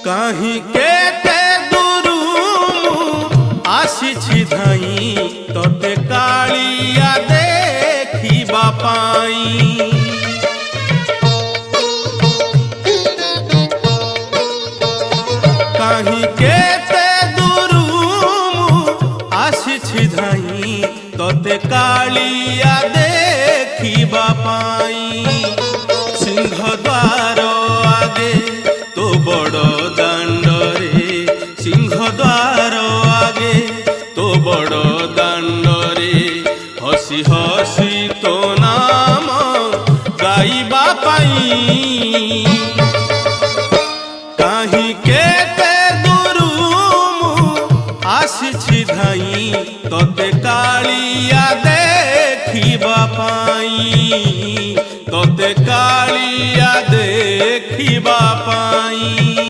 कहीं केते दूरू आसी धाई तोते कालिया देखिबा पाई। कहीं केते दूरू आसी धाई तोते कालिया देखिबा पाई। सिंहद्वार आगे तो बड़ दांड रे, सिंहद्वार आगे तो बड़ दांड रे, हसी हसी तो नाम गाइबा पाई। कहीं केते दूरू आसी धाई तोते कालिया देखिबा पाई, तोते कालिया देखिबा पाई।